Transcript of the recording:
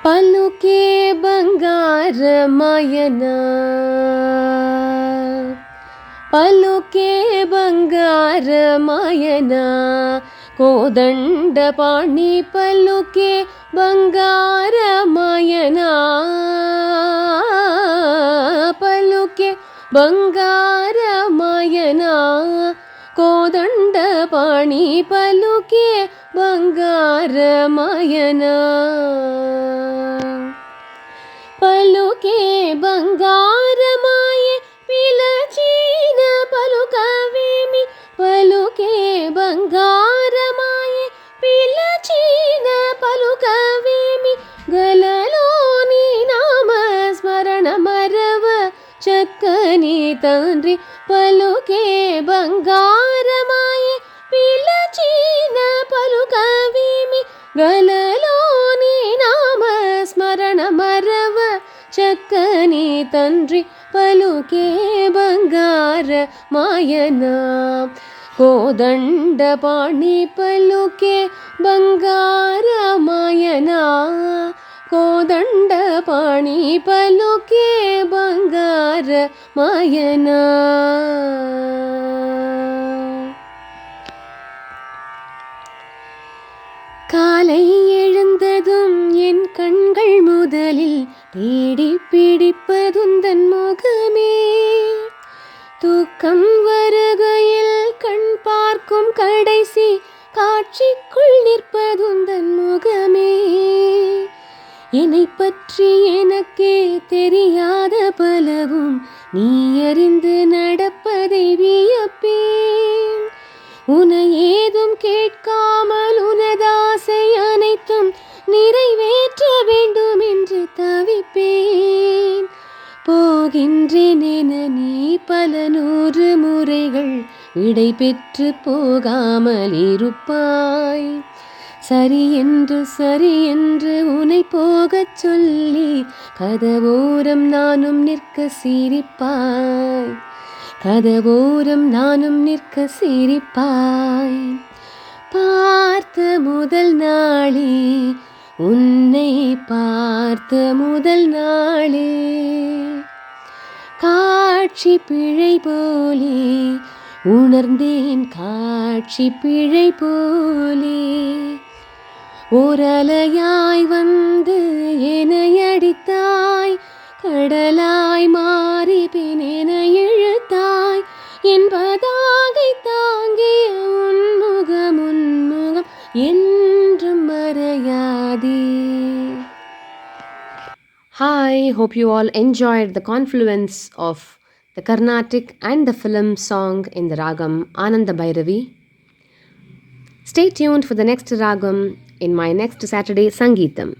పలుకే బంగారమయన పలుకే బంగారమయన కోదండపాణి పలుకే బంగారమయన పలుకే బంగారమయన కోదండపాణి పలుకే బంగారమయన పలుకే బంగారమాయే పిలచిన పలుకవేమి పలుకే బంగారమాయే పిలచిన పలుకవేమి గలలోని నామస్మరణ మరవ చక్కని తండ్రి పలుకే బంగారమాయే పిలచిన పలుకవేమి గలలోని నామస్మరణ మరవ చక్కని తండ్రి పలుకే బంగారమయన కోదండపాణి పలుకే బంగారమయన కోదండపాణి పలుకే బంగారమయన காலை எழுந்ததும் என் கண்கள் முதலில் தேடி பிடிப்பதுந்தன் முகமே தூக்கம் வருகையில் கண் பார்க்கும் கடைசி காட்சிக்குள் நிற்பதுந்தன் முகமே என்னை பற்றி எனக்கே தெரியாத பலவும் நீ அறிந்து நடப்பதை வியப்பேன் உன்னை ஏதும் கேட்காமல் உனதாசை அனைத்தும் நிறைவேற்ற வேண்டும் என்று தவிப்பேன் போகின்றேன் என நீ பல 100 முறைகள் விடை பெற்று போகாமல் இருப்பாய் சரி என்று உன்னை போகச் சொல்லி கதவோரம் நானும் நிற்க சிரிப்பாய் கதவோரம் நானும் நிற்க சிரிப்பாய் பார்த்த முதல் நாளே உன்னை பார்த்த முதல் நாளே காட்சி பிழை போலே உணர்ந்தேன் காட்சி பிழை போலே ஓரலையாய் வந்து என்னை அடித்தாய் கடலாய் மாறி பின் என்னை இழுத்தாய் என்பதாகை தாங்கிய உன்முகம் என்றும் மறையாதே. Hi, hope you all enjoyed the confluence of the Carnatic and the film song in the ragam Ananda Bhairavi. Stay tuned for the next ragam in my next Saturday Sangeetam.